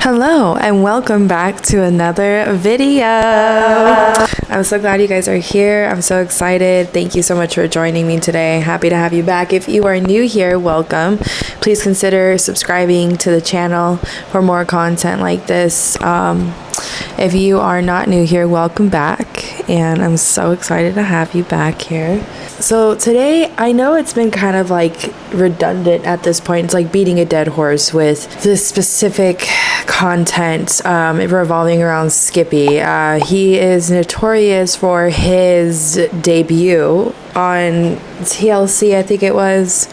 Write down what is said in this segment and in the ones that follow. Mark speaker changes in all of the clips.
Speaker 1: Hello and welcome back to another video. I'm so glad you guys are here. I'm so excited. Thank you so much for joining me today. Happy to have you back. If you are new here, welcome. Please consider subscribing to the channel for more content like this. If you are not new here, welcome back, and I'm so excited to have you back here. So today, I know it's been kind of like redundant at this point. It's like beating a dead horse with this specific content revolving around Skippy. He is notorious for his debut on TLC, I think it was,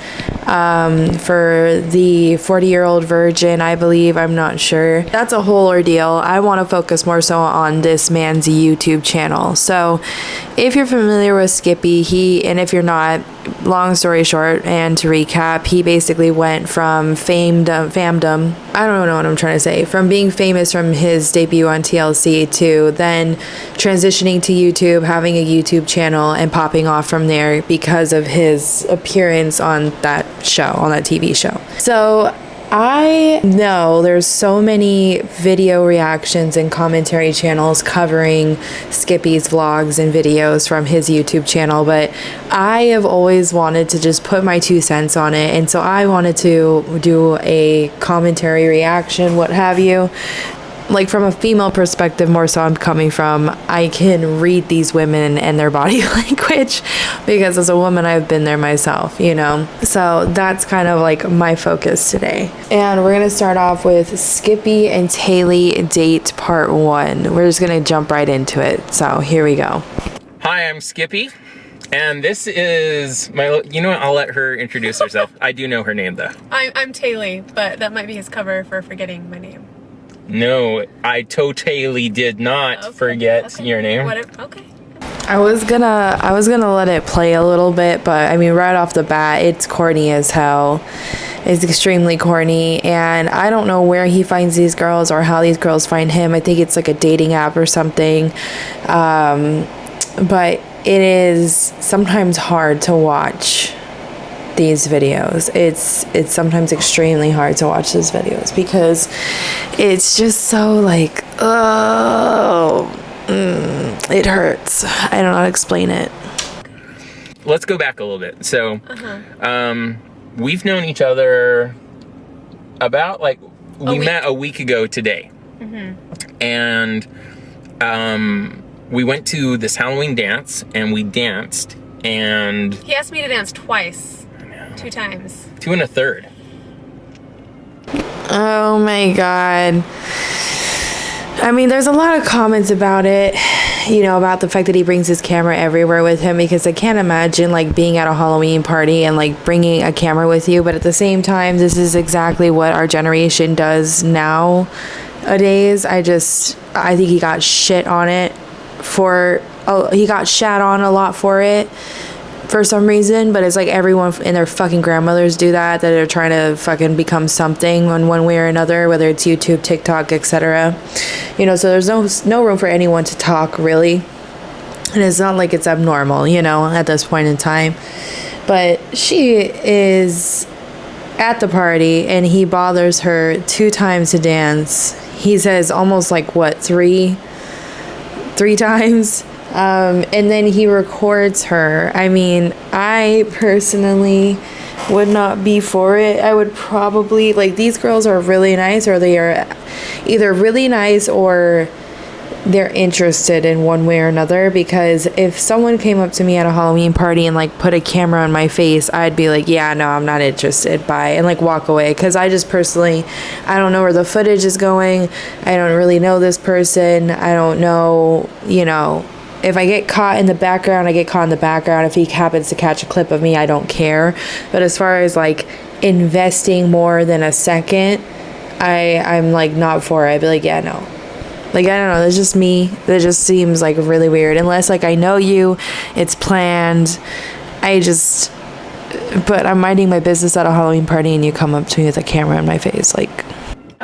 Speaker 1: for the 40-year-old virgin, I believe. I'm not sure. That's a whole ordeal. I want to focus more so on this man's YouTube channel. So if you're familiar with Skippy, and if you're not, long story short, and to recap, he basically went from famedom, I don't know what I'm trying to say, from being famous from his debut on TLC to then transitioning to YouTube, having a YouTube channel, and popping off from there because of his appearance on that show, on that TV show. So I know there's so many video reactions and commentary channels covering Skippy's vlogs and videos from his YouTube channel, but I have always wanted to just put my 2 cents on it, and so I wanted to do a commentary reaction, what have you. Like, from a female perspective, more so I'm coming from, I can read these women and their body language because as a woman I've been there myself, you know. So that's kind of like my focus today. And we're gonna start off with Skippy and Hazy date part 1. We're just gonna jump right into it. So here we go.
Speaker 2: Hi, I'm Skippy, and this is my, you know what, I'll let her introduce herself. I do know her name though.
Speaker 3: I'm Hazy, but that might be his cover for forgetting my name.
Speaker 2: No, I totally did not forget your name.
Speaker 3: Okay.
Speaker 1: I was gonna let it play a little bit, but I mean, right off the bat, it's corny as hell. It's extremely corny, and I don't know where he finds these girls or how these girls find him. I think it's like a dating app or something, but it is sometimes hard to watch these videos. It's sometimes extremely hard to watch these videos because it's just so like, it hurts. I don't know how to explain it.
Speaker 2: Let's go back a little bit. So, we've known each other about, like, we met a week ago today. And we went to this Halloween dance and we danced, and
Speaker 3: He asked me to dance twice. 2 times.
Speaker 2: 2 1/3.
Speaker 1: Oh my god. I mean, there's a lot of comments about it, you know, about the fact that he brings his camera everywhere with him, because I can't imagine like being at a Halloween party and like bringing a camera with you, but at the same time, this is exactly what our generation does nowadays. I think he got shit on it he got shat on a lot for it for some reason, but it's like everyone and their fucking grandmothers do that are trying to fucking become something in one way or another, whether it's YouTube, TikTok, etc. You know, so there's no room for anyone to talk, really. And it's not like it's abnormal, you know, at this point in time. But she is at the party and he bothers her 2 times to dance. He says almost like, what, three times? And then he records her. I mean, I personally would not be for it. I would probably, like, these girls are really nice, or they are either really nice or they're interested in one way or another, because if someone came up to me at a Halloween party and like put a camera on my face, I'd be like, yeah, no, I'm not interested, bye, and like walk away, because I just personally, I don't know where the footage is going. I don't really know this person. I don't know, you know, if I get caught in the background, I get caught in the background. If he happens to catch a clip of me, I don't care. But as far as like investing more than a second, I'm like not for it. I'd be like, yeah, no. Like, I don't know, that's just me. That just seems like really weird. Unless like I know you, it's planned. But I'm minding my business at a Halloween party and you come up to me with a camera in my face, like.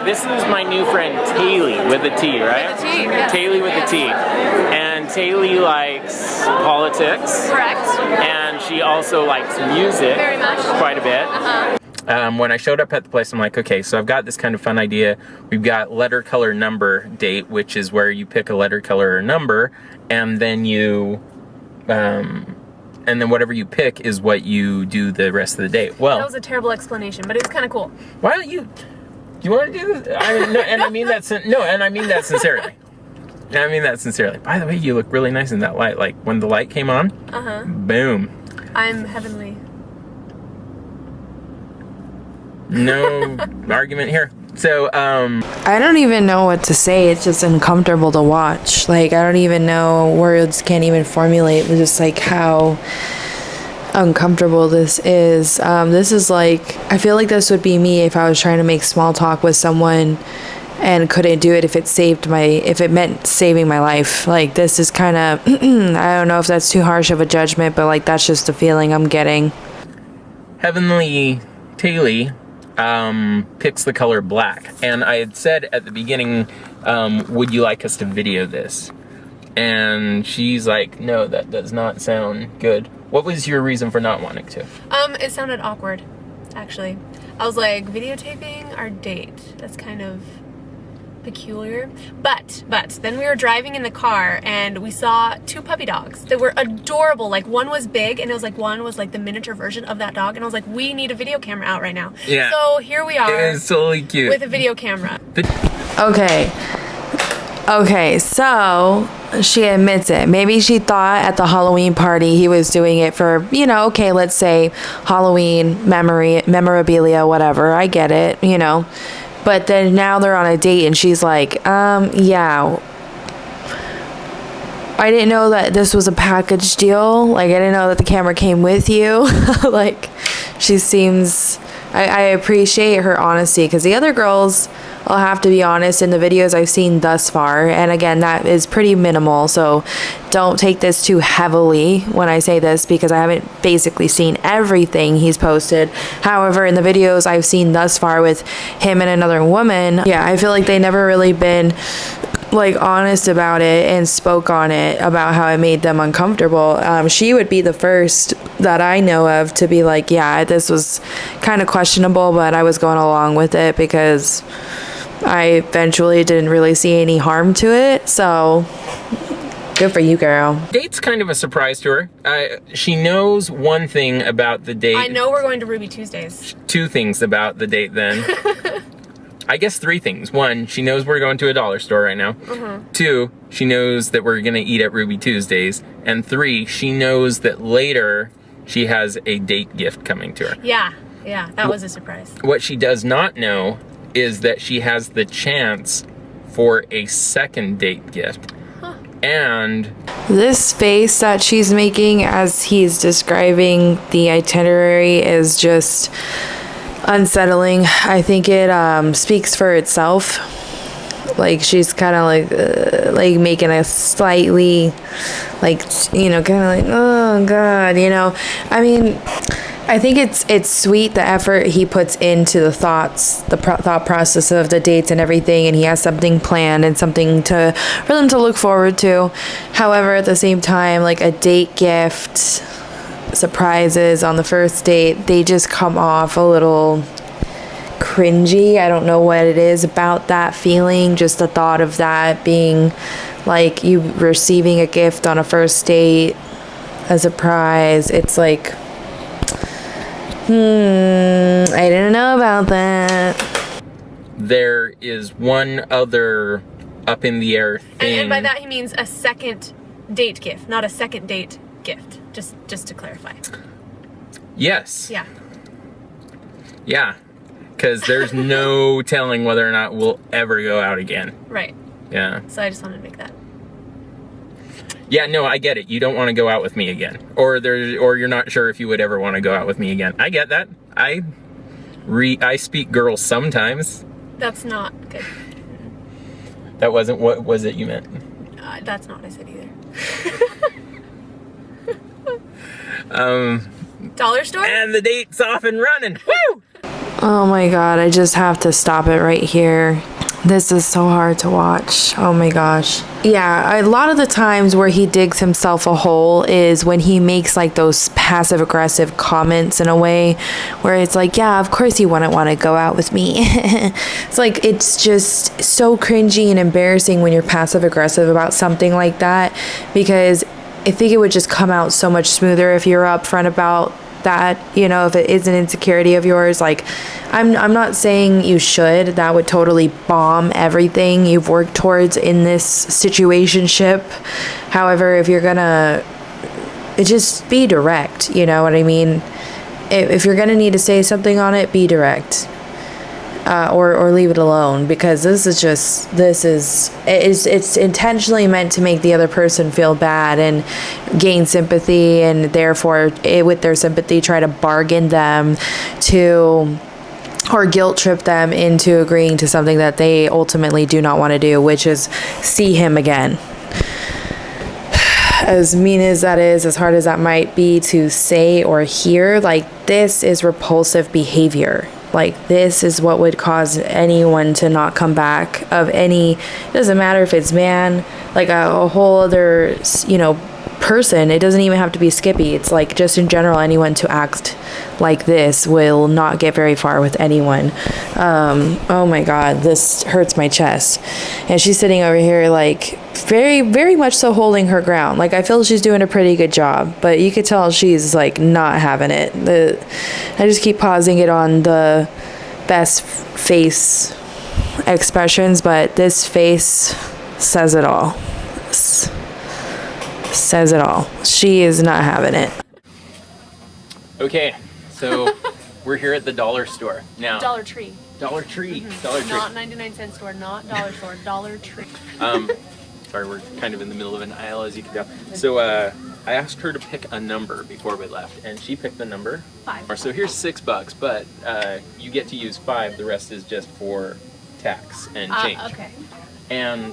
Speaker 2: This is my new friend Hazy with a T, right?
Speaker 3: With a T, yes.
Speaker 2: Hazy with a T. And Hazy likes politics.
Speaker 3: Correct.
Speaker 2: And she also likes music.
Speaker 3: Very much.
Speaker 2: Quite a bit. When I showed up at the place, I'm like, okay, so I've got this kind of fun idea. We've got letter, color, number date, which is where you pick a letter, color, or number, and then you, and then whatever you pick is what you do the rest of the date. Well,
Speaker 3: that was a terrible explanation, but it was kind of cool.
Speaker 2: Why don't you? Do you want to do this? I mean that sincerely. I mean that sincerely. By the way, you look really nice in that light. Like when the light came on, boom.
Speaker 3: I'm heavenly.
Speaker 1: No
Speaker 2: argument here. So,
Speaker 1: I don't even know what to say. It's just uncomfortable to watch. Like, I don't even know, words can't even formulate just like how uncomfortable this is. This is like, I feel like this would be me if I was trying to make small talk with someone and couldn't do it if it meant saving my life. Like, this is kind of, I don't know if that's too harsh of a judgment, but like, that's just the feeling I'm getting.
Speaker 2: Heavenly Taylor picks the color black, and I had said at the beginning, would you like us to video this? And she's like, no, that does not sound good. What was your reason for not wanting to?
Speaker 3: It sounded awkward, actually. I was like, videotaping our date, that's kind of peculiar. But then we were driving in the car and we saw 2 puppy dogs that were adorable. Like, one was big and it was like, one was like the miniature version of that dog, and I was like, we need a video camera out right now.
Speaker 2: Yeah.
Speaker 3: So here we are.
Speaker 2: It is totally cute.
Speaker 3: With a video camera.
Speaker 1: Okay, so she admits it. Maybe she thought at the Halloween party he was doing it for, okay, let's say Halloween memorabilia, whatever. I get it, But then now they're on a date and she's like, yeah, I didn't know that this was a package deal. Like, I didn't know that the camera came with you. Like, she seems, I appreciate her honesty, because the other girls, I'll have to be honest, in the videos I've seen thus far, and again, that is pretty minimal, so don't take this too heavily when I say this, because I haven't basically seen everything he's posted. However, in the videos I've seen thus far with him and another woman, yeah, I feel like they never really been like honest about it and spoke on it about how it made them uncomfortable. She would be the first that I know of to be like, yeah, this was kind of questionable, but I was going along with it because I eventually didn't really see any harm to it. So good for you, girl.
Speaker 2: Date's kind of a surprise to her. She knows one thing about the date.
Speaker 3: I know we're going to Ruby Tuesdays.
Speaker 2: 2 things about the date then. I guess 3 things. 1, she knows we're going to a dollar store right now. 2, she knows that we're gonna eat at Ruby Tuesdays. And 3, she knows that later she has a date gift coming to her.
Speaker 3: Yeah, that was a surprise.
Speaker 2: What she does not know is that she has the chance for a second date gift. And
Speaker 1: this face that she's making as he's describing the itinerary is just unsettling. I think it speaks for itself. Like, she's kind of like making a slightly like, kind of like, oh god, I mean, I think it's sweet, the effort he puts into the thoughts, the thought process of the dates and everything, and he has something planned and something for them to look forward to. However, at the same time, like a date gift, surprises on the first date, they just come off a little cringy. I don't know what it is about that feeling, just the thought of that being like you receiving a gift on a first date, a surprise. It's like, I didn't know about that.
Speaker 2: there is one other up in the air thing.
Speaker 3: And by that he means a second date gift, not a second date gift. Just to clarify.
Speaker 2: Yes.
Speaker 3: Yeah.
Speaker 2: Yeah. Because there's no telling whether or not we'll ever go out again.
Speaker 3: Right.
Speaker 2: Yeah.
Speaker 3: So I just wanted to make that.
Speaker 2: Yeah, no, I get it. You don't want to go out with me again. Or you're not sure if you would ever want to go out with me again. I get that. I speak girls sometimes.
Speaker 3: That's not good.
Speaker 2: That wasn't what was it you meant?
Speaker 3: That's not what I said either. Dollar store?
Speaker 2: And the date's off and running. Woo!
Speaker 1: Oh my god, I just have to stop it right here. This is so hard to watch. Oh my gosh. Yeah, a lot of the times where he digs himself a hole is when he makes like those passive aggressive comments in a way where it's like, yeah, of course you wouldn't want to go out with me. It's like, it's just so cringy and embarrassing when you're passive aggressive about something like that, because I think it would just come out so much smoother if you're upfront about that, you know, if it is an insecurity of yours. Like, I'm not saying you should. That would totally bomb everything you've worked towards in this situationship. However, if you're gonna, just be direct, you know what I mean? If you're gonna need to say something on it, be direct. Or leave it alone, because it's intentionally meant to make the other person feel bad and gain sympathy, and therefore with their sympathy try to bargain them to, or guilt trip them into agreeing to something that they ultimately do not want to do, which is see him again. As mean as that is, as hard as that might be to say or hear, like, this is repulsive behavior. Like, this is what would cause anyone to not come back, of any, it doesn't matter if it's man, like a whole other, you know, person. It doesn't even have to be Skippy. It's like, just in general, anyone to act like this will not get very far with anyone. Oh my God, this hurts my chest. And she's sitting over here like very, very much so holding her ground. Like, I feel she's doing a pretty good job, but you could tell she's like not having it. I just keep pausing it on the best face expressions, but this face says it all. Says it all. She is not having it.
Speaker 2: Okay, so we're here at the dollar store now.
Speaker 3: Dollar Tree.
Speaker 2: Dollar Tree.
Speaker 3: Mm-hmm.
Speaker 2: Dollar Tree.
Speaker 3: Not 99-cent store, not dollar store, Dollar Tree.
Speaker 2: Sorry, we're kind of in the middle of an aisle, as you can tell. So I asked her to pick a number before we left, and she picked the number
Speaker 3: 5.
Speaker 2: So here's $6, but you get to use 5. The rest is just for tax and change.
Speaker 3: Okay.
Speaker 2: And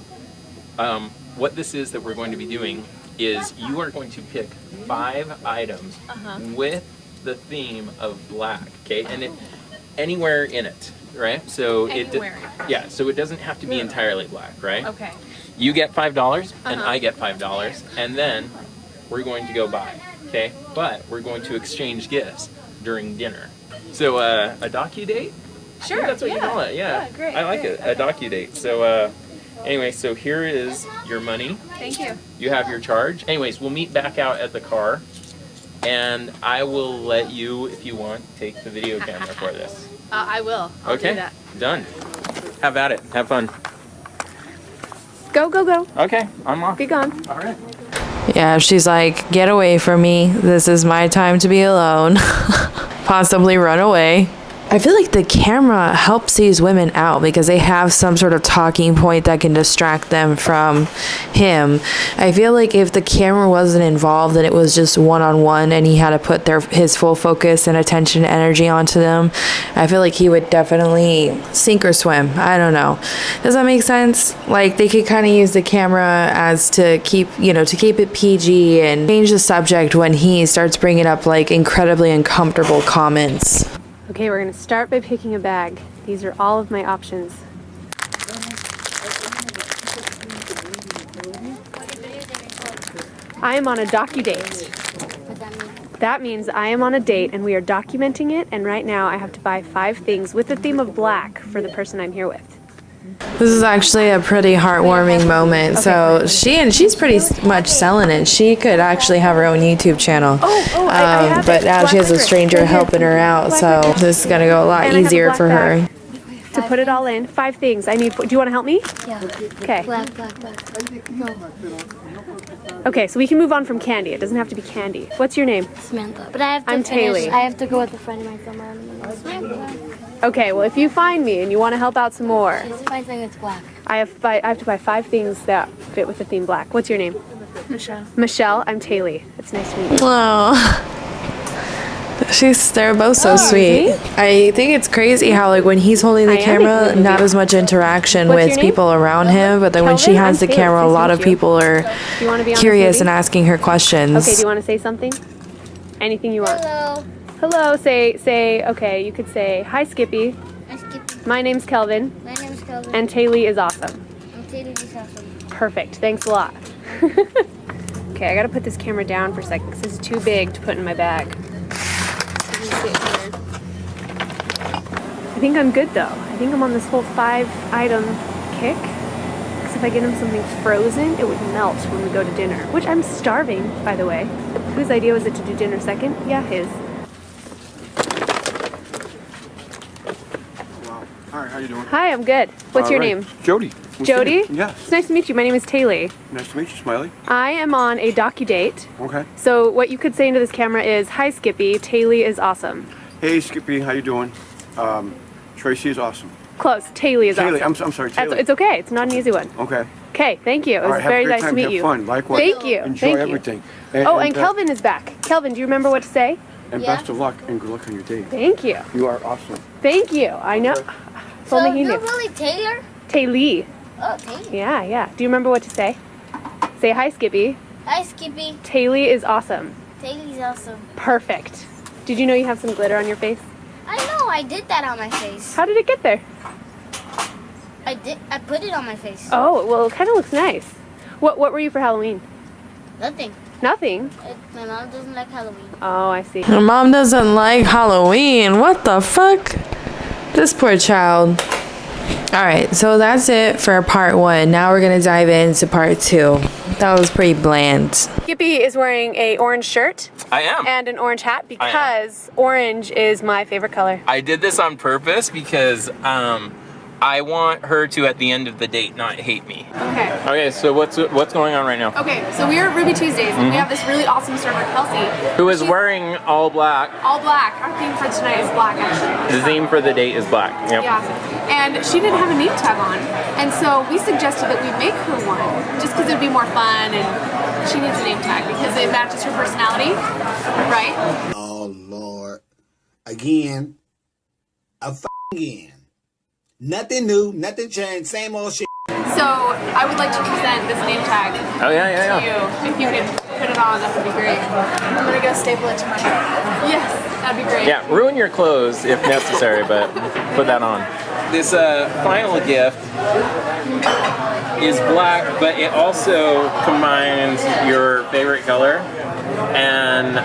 Speaker 2: what this is that we're going to be doing is you are going to pick 5 items with the theme of black, okay? And anywhere in it, right? So yeah, so it doesn't have to be entirely black, right?
Speaker 3: Okay.
Speaker 2: You get $5 and I get $5, and then we're going to go buy, okay? But we're going to exchange gifts during dinner. So a docu-date?
Speaker 3: Sure.
Speaker 2: That's what you call it, yeah.
Speaker 3: Great.
Speaker 2: I like it, a docu-date. So anyway, so here is your money.
Speaker 3: Thank you.
Speaker 2: You have your charge. Anyways, we'll meet back out at the car, and I will let you, if you want, take the video camera for this.
Speaker 3: I will. I'll do that.
Speaker 2: Done. Have at it. Have fun.
Speaker 3: Go, go, go.
Speaker 2: Okay, I'm off.
Speaker 3: Be gone.
Speaker 2: All right.
Speaker 1: Yeah, she's like, get away from me. This is my time to be alone. Possibly run away. I feel like the camera helps these women out because they have some sort of talking point that can distract them from him. I feel like if the camera wasn't involved and it was just one-on-one and he had to put his full focus and attention and energy onto them, I feel like he would definitely sink or swim. I don't know. Does that make sense? Like, they could kind of use the camera as to keep it PG and change the subject when he starts bringing up like incredibly uncomfortable comments.
Speaker 3: Okay, we're going to start by picking a bag. These are all of my options. I am on a docu-date. That means I am on a date and we are documenting it, and right now I have to buy 5 things with the theme of black for the person I'm here with.
Speaker 1: This is actually a pretty heartwarming moment. So she's pretty much selling it. She could actually have her own YouTube channel. But now she has a stranger helping her out, so this is gonna go a lot easier for her.
Speaker 3: To put it all in, 5 things. I need. Do you want to help me?
Speaker 4: Yeah.
Speaker 3: Okay.
Speaker 4: Black.
Speaker 3: Okay, so we can move on from candy. It doesn't have to be candy. What's your name?
Speaker 4: Samantha. But I have to
Speaker 3: I'm
Speaker 4: finish.
Speaker 3: Taylor.
Speaker 4: I have to go with a friend of mine somewhere. Samantha.
Speaker 3: Okay, well, if you find me and you want to help out some more,
Speaker 4: Just find something that's black.
Speaker 3: I have to buy 5 things that fit with the theme black. What's your name?
Speaker 4: Michelle.
Speaker 3: Michelle. I'm Taylor. It's nice to meet you.
Speaker 1: Oh, they're both so sweet. I think it's crazy how like when he's holding the camera, not as much interaction
Speaker 3: What's
Speaker 1: with
Speaker 3: your name?
Speaker 1: people around him, but then when she
Speaker 3: Kelvin?
Speaker 1: has
Speaker 3: I'm
Speaker 1: the
Speaker 3: Taylor.
Speaker 1: camera, a
Speaker 3: Nice to
Speaker 1: lot
Speaker 3: meet
Speaker 1: of
Speaker 3: you.
Speaker 1: people are
Speaker 3: Do you want to be on
Speaker 1: curious
Speaker 3: this
Speaker 1: and
Speaker 3: movie?
Speaker 1: asking her questions.
Speaker 3: Okay, do you want to say something? Anything you want.
Speaker 4: Hello.
Speaker 3: Hello, say, okay, you could say, hi Skippy.
Speaker 4: I'm Skippy.
Speaker 3: My name's Kelvin.
Speaker 4: My name is Kelvin.
Speaker 3: And Taylor is awesome.
Speaker 4: And Taylor is awesome.
Speaker 3: Perfect. Thanks a lot. Okay, I gotta put this camera down for a second because this is too big to put in my bag. Let me sit here. I think I'm good though. I think I'm on this whole 5-item kick. Because if I get him something frozen, it would melt when we go to dinner. Which I'm starving, by the way. Whose idea was it to do dinner second? Yeah, his.
Speaker 5: Hi, how you doing?
Speaker 3: Hi, I'm good. What's your name?
Speaker 5: Jody.
Speaker 3: Jody?
Speaker 5: Yes.
Speaker 3: It's nice to meet you. My name is Taylor.
Speaker 5: Nice to meet you, Smiley.
Speaker 3: I am on a docu-date.
Speaker 5: Okay.
Speaker 3: So what you could say into this camera is, hi Skippy, Taylor is awesome.
Speaker 5: Hey, Skippy, how you doing? Tracy is awesome.
Speaker 3: Close. Taylor is
Speaker 5: Taylor,
Speaker 3: awesome.
Speaker 5: I'm sorry, Taylor.
Speaker 3: It's okay. It's not an easy one.
Speaker 5: Okay.
Speaker 3: Okay, thank you. It
Speaker 5: All
Speaker 3: was
Speaker 5: right, have
Speaker 3: very
Speaker 5: a great
Speaker 3: nice
Speaker 5: time.
Speaker 3: to meet
Speaker 5: Have
Speaker 3: you.
Speaker 5: fun. Likewise.
Speaker 3: Thank you.
Speaker 5: Enjoy
Speaker 3: Thank you.
Speaker 5: everything.
Speaker 3: And Kelvin is back. Kelvin, do you remember what to say?
Speaker 5: And
Speaker 4: Yeah.
Speaker 5: best of luck and good luck on your date.
Speaker 3: Thank you.
Speaker 5: You are awesome.
Speaker 3: Thank you. I know. If
Speaker 4: So
Speaker 3: only he
Speaker 4: you're
Speaker 3: knew.
Speaker 4: really Taylor?
Speaker 3: Taylor.
Speaker 4: Oh, Taylor.
Speaker 3: Yeah. Do you remember what to say? Say hi, Skippy.
Speaker 4: Hi, Skippy.
Speaker 3: Taylor is awesome.
Speaker 4: Taylor's awesome.
Speaker 3: Perfect. Did you know you have some glitter on your face?
Speaker 4: I know, I did that on my face.
Speaker 3: How did it get there?
Speaker 4: I put it on my face.
Speaker 3: Oh, well, it kind of looks nice. What were you for Halloween?
Speaker 4: Nothing.
Speaker 3: Nothing.
Speaker 4: My mom doesn't like Halloween.
Speaker 3: Oh, I see.
Speaker 1: Her mom doesn't like Halloween. What the fuck? This poor child. Alright, so that's it for part 1. Now we're gonna dive into part 2. That was pretty bland.
Speaker 3: Skippy is wearing a orange shirt
Speaker 2: I am.
Speaker 3: and an orange hat because orange is my favorite color.
Speaker 2: I did this on purpose because I want her to, at the end of the date, not hate me.
Speaker 3: Okay.
Speaker 2: Okay, so what's going on right now?
Speaker 3: Okay, so we are at Ruby Tuesdays and we have this really awesome server, Kelsey.
Speaker 2: Who is wearing all black?
Speaker 3: All black. Our theme for tonight is black, actually.
Speaker 2: The theme for the date is black. Yep.
Speaker 3: Yeah. And she didn't have a name tag on. And so we suggested that we make her one just because it would be more fun and she needs a name tag because it matches her personality, right?
Speaker 6: Oh Lord. Again. Again. Nothing new, nothing changed, same old shit.
Speaker 3: So I would like to present this name tag
Speaker 2: Oh, yeah.
Speaker 3: to you. If you could put it on, that would be great. I'm gonna go staple it to my head. Yes, that'd be great.
Speaker 2: Yeah, ruin your clothes if necessary, but put that on. This final gift is black, but it also combines your favorite color. And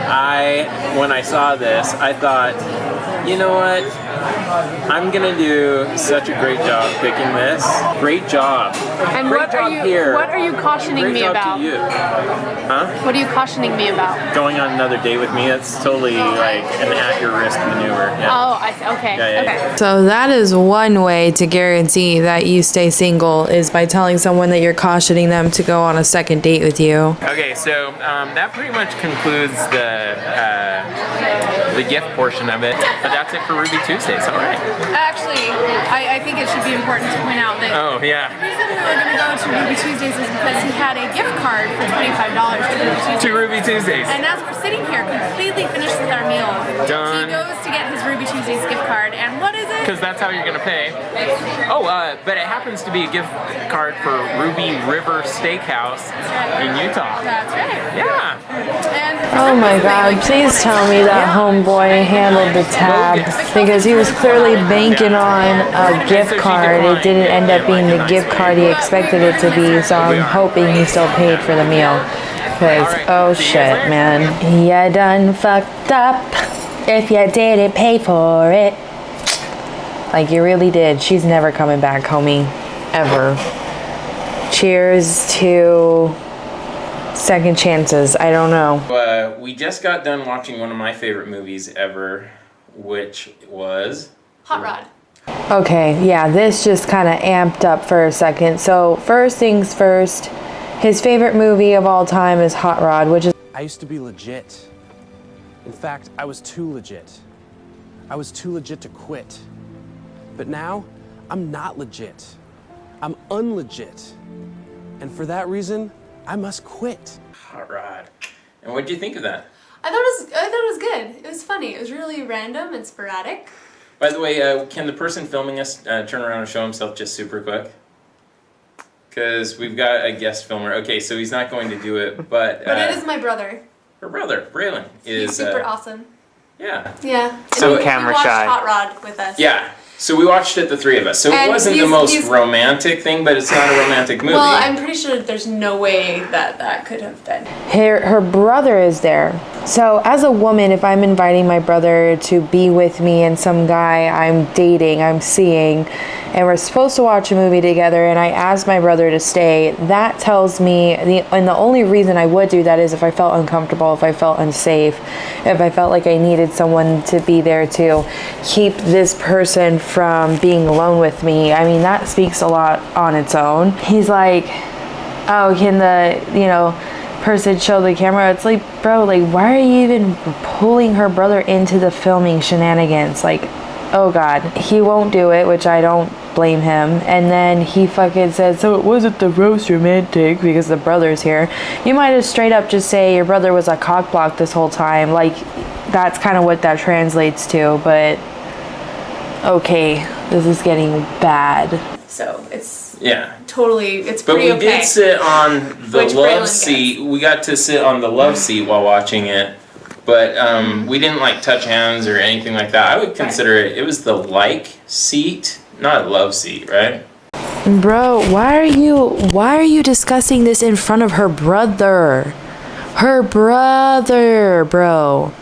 Speaker 2: when I saw this, I thought, you know what? I'm gonna do such a great job picking this. Great job.
Speaker 3: And
Speaker 2: Great
Speaker 3: what
Speaker 2: job
Speaker 3: are you
Speaker 2: here.
Speaker 3: what are you cautioning
Speaker 2: Great
Speaker 3: me
Speaker 2: job
Speaker 3: about?
Speaker 2: to you. Huh?
Speaker 3: What are you cautioning me about?
Speaker 2: Going on another date with me, that's totally like an at-your-risk maneuver. Yeah.
Speaker 3: Oh, I see. Okay.
Speaker 2: Yeah.
Speaker 3: Okay.
Speaker 1: So that is one way to guarantee that you stay single is by telling someone that you're cautioning them to go on a second date with you.
Speaker 2: Okay, so that pretty much concludes the gift portion of it. But that's it for Ruby Tuesdays. All right.
Speaker 3: Actually, I think it should be important to point out that
Speaker 2: Oh yeah.
Speaker 3: the reason we were going to go to Ruby Tuesdays is because he had a gift card for $25 to Ruby Tuesdays.
Speaker 2: To Ruby Tuesdays.
Speaker 3: And as we're sitting here, completely finished with our meal,
Speaker 2: Done.
Speaker 3: he goes to get his Ruby Tuesdays gift card, and what is it?
Speaker 2: Because that's how you're gonna pay. Oh, but it happens to be a gift card for Ruby River Steakhouse in Utah.
Speaker 3: That's right.
Speaker 2: Yeah.
Speaker 3: And
Speaker 1: Oh my god, please tell me that homeboy handled the tab because he was clearly banking on a gift card. It didn't end up being the gift card he expected it to be, so I'm hoping he still paid for the meal. Because, oh shit, man. You done fucked up if you didn't pay for it. Like, you really did. She's never coming back, homie. Ever. Cheers to second chances. I don't know.
Speaker 2: We just got done watching one of my favorite movies ever, which was
Speaker 3: Hot Rod.
Speaker 1: Okay, yeah, this just kind of amped up for a second. So, first things first, his favorite movie of all time is Hot Rod, which is
Speaker 7: I used to be legit. In fact, I was too legit. I was too legit to quit. But now, I'm not legit. I'm unlegit. And for that reason, I must quit.
Speaker 2: Hot Rod. And what did you think of that?
Speaker 3: I thought it was good. It was funny. It was really random and sporadic.
Speaker 2: By the way, can the person filming us turn around and show himself just super quick? Because we've got a guest filmer. Okay, so he's not going to do it, but...
Speaker 3: But it is my brother.
Speaker 2: Her brother, Braylon, is...
Speaker 3: He's super awesome.
Speaker 2: Yeah.
Speaker 3: Yeah.
Speaker 2: So
Speaker 3: he
Speaker 2: camera
Speaker 3: watched
Speaker 2: shy.
Speaker 3: Hot Rod with us.
Speaker 2: Yeah. So we watched it, the three of us. So it
Speaker 3: And
Speaker 2: wasn't the most romantic thing, but it's not a romantic movie.
Speaker 3: Well, I'm pretty sure there's no way that could have been.
Speaker 1: Her brother is there. So as a woman, if I'm inviting my brother to be with me and some guy I'm dating, I'm seeing, and we're supposed to watch a movie together, and I ask my brother to stay, that tells me, and the only reason I would do that is if I felt uncomfortable, if I felt unsafe, if I felt like I needed someone to be there to keep this person from being alone with me. I mean, that speaks a lot on its own. He's like, oh, can the, person show the camera? It's like, bro, like, why are you even pulling her brother into the filming shenanigans? Like, oh God. He won't do it, which I don't blame him. And then he fucking said, so it wasn't the roast romantic because the brother's here. You might have straight up just say your brother was a cock block this whole time. Like, that's kind of what that translates to, but okay, this is getting bad.
Speaker 3: So it's
Speaker 2: Yeah.
Speaker 3: totally, it's
Speaker 2: But
Speaker 3: pretty
Speaker 2: we
Speaker 3: okay.
Speaker 2: did sit on the
Speaker 3: Which Braylon
Speaker 2: love
Speaker 3: gets.
Speaker 2: seat. We got to sit on the love seat while watching it. But we didn't like touch hands or anything like that. I would consider it was the like seat, not a love seat, right?
Speaker 1: Bro, why are you discussing this in front of her brother? Her brother, bro.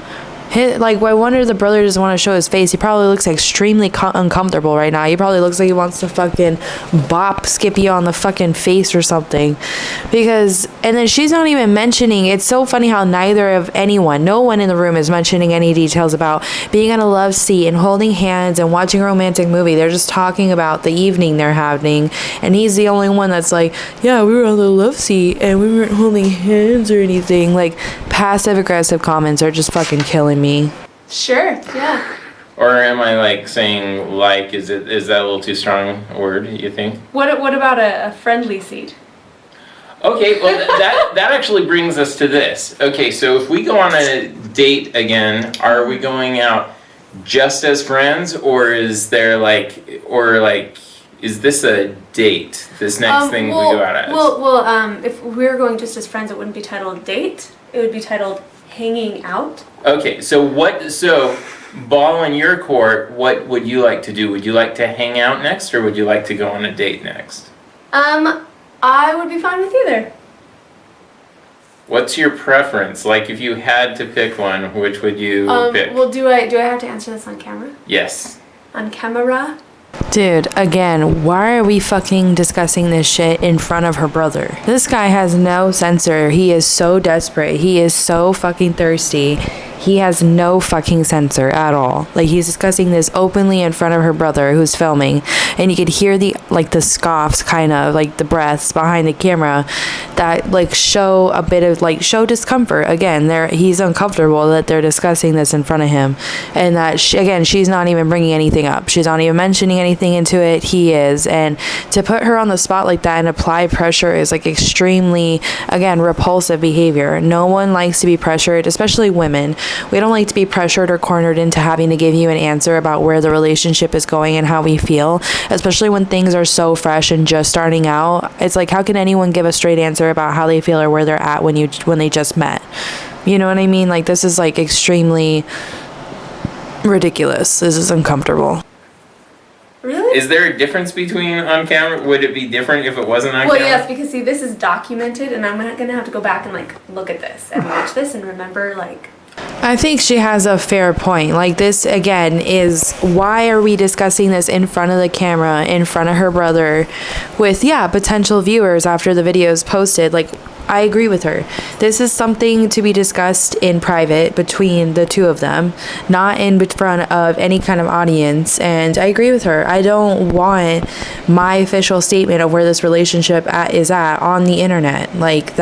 Speaker 1: Like, I wonder if the brother doesn't want to show his face. He probably looks extremely uncomfortable right now. He probably looks like he wants to fucking bop Skippy on the fucking face or something. Because, and then she's not even mentioning, it's so funny how no one in the room is mentioning any details about being on a love seat and holding hands and watching a romantic movie. They're just talking about the evening they're having. And he's the only one that's like, yeah, we were on the love seat and we weren't holding hands or anything. Like, passive aggressive comments are just fucking killing me.
Speaker 3: Sure, yeah.
Speaker 2: Or am I like saying like? Is that a little too strong a word? You think?
Speaker 3: What about a friendly seat?
Speaker 2: Okay, well that actually brings us to this. Okay, so if we go on a date again, are we going out just as friends, or is there is this a date? This next thing we go out as?
Speaker 3: Well, if we were going just as friends, it wouldn't be titled date. It would be titled hanging out.
Speaker 2: Okay, so ball in your court, what would you like to do? Would you like to hang out next, or would you like to go on a date next?
Speaker 3: I would be fine with either.
Speaker 2: What's your preference? Like, if you had to pick one, which would you pick?
Speaker 3: Well, do I have to answer this on camera?
Speaker 2: Yes.
Speaker 3: On camera?
Speaker 1: Dude, again, why are we fucking discussing this shit in front of her brother? This guy has no censor. He is so desperate. He is so fucking thirsty. He has no fucking censor at all. Like, he's discussing this openly in front of her brother who's filming, and you could hear the scoffs, kind of like the breaths behind the camera that like show a bit of show discomfort. Again, he's uncomfortable that they're discussing this in front of him, and that she's not even bringing anything up. She's not even mentioning anything into it. He is, and to put her on the spot like that and apply pressure is like extremely, again, repulsive behavior. No one likes to be pressured, especially women. We don't like to be pressured or cornered into having to give you an answer about where the relationship is going and how we feel, especially when things are so fresh and just starting out. It's like, how can anyone give a straight answer about how they feel or where they're at when they just met? You know what I mean? Like, this is like extremely ridiculous. This is uncomfortable.
Speaker 3: Really?
Speaker 2: Is there a difference between on camera? Would it be different if it wasn't on
Speaker 3: Well,
Speaker 2: camera?
Speaker 3: yes, because see, this is documented, and I'm gonna have to go back and look at this and watch this and remember
Speaker 1: I think she has a fair point. Like, this again is, why are we discussing this in front of the camera, in front of her brother, with potential viewers after the video is posted? Like, I agree with her. This is something to be discussed in private between the two of them, not in front of any kind of audience. And I agree with her. I don't want my official statement of where this relationship is at on the internet. Like,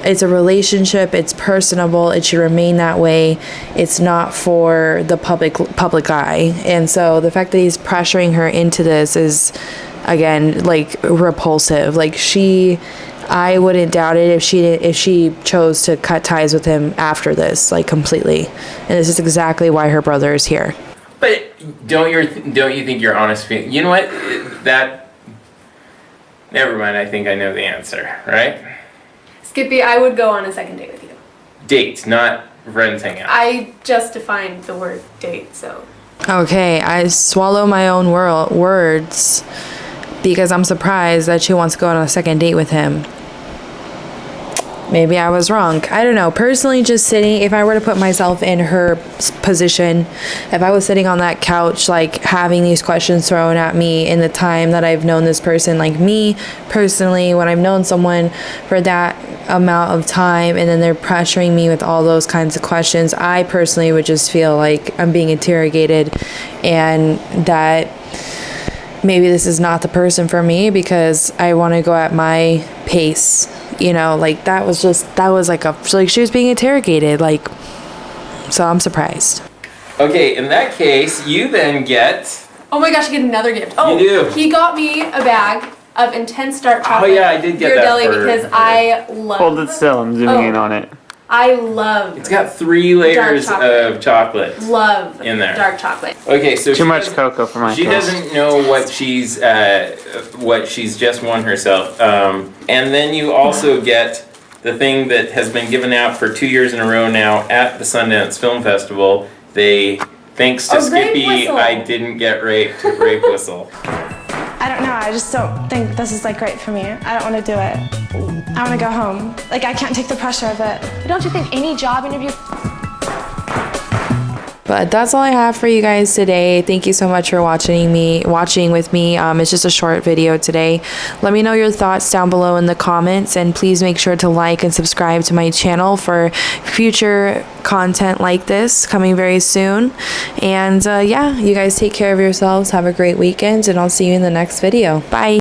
Speaker 1: it's a relationship, it's personable, it should remain that way. It's not for the public eye. And so the fact that he's pressuring her into this is, again, like, repulsive. Like, I wouldn't doubt it if she chose to cut ties with him after this, like, completely. And this is exactly why her brother is here.
Speaker 2: But don't you think your honest feeling? You know what? Never mind. I think I know the answer. Right?
Speaker 3: Skippy, I would go on a second date with you.
Speaker 2: Date, not friends hang out.
Speaker 3: I just defined the word date, so.
Speaker 1: Okay, I swallow my own words because I'm surprised that she wants to go on a second date with him. Maybe I was wrong. I don't know. Personally, just sitting, if I were to put myself in her position, if I was sitting on that couch, like having these questions thrown at me in the time that I've known this person, like me personally, when I've known someone for that amount of time and then they're pressuring me with all those kinds of questions, I personally would just feel like I'm being interrogated and that maybe this is not the person for me because I want to go at my pace. You know, like that was like she was being interrogated, like, so I'm surprised.
Speaker 2: Okay, in that case, you then get...
Speaker 3: Oh my gosh, I get another gift. Oh,
Speaker 2: You do.
Speaker 3: He got me a bag of intense dark chocolate.
Speaker 2: Oh yeah, I did get that
Speaker 3: Ghirardelli
Speaker 2: for
Speaker 3: because
Speaker 2: her.
Speaker 3: I love...
Speaker 8: Hold it still, I'm zooming in on it.
Speaker 3: I love...
Speaker 2: It's got 3 layers of chocolate
Speaker 3: Love
Speaker 2: in there.
Speaker 3: dark chocolate.
Speaker 2: Okay, so
Speaker 8: Too much cocoa for my
Speaker 2: She
Speaker 8: taste.
Speaker 2: doesn't know what she's just won herself. And then you also get the thing that has been given out for 2 years in a row now at the Sundance Film Festival. Thanks to
Speaker 3: A rape
Speaker 2: Skippy,
Speaker 3: whistle.
Speaker 2: I didn't get raped. Rape whistle.
Speaker 9: I don't know, I just don't think this is like right for me. I don't want to do it. I want to go home. Like, I can't take the pressure of it.
Speaker 10: But don't you think any job interview...
Speaker 1: But that's all I have for you guys today. Thank you so much for watching with me. It's just a short video today. Let me know your thoughts down below in the comments, and please make sure to like and subscribe to my channel for future content like this coming very soon. And yeah, you guys take care of yourselves. Have a great weekend, and I'll see you in the next video. Bye.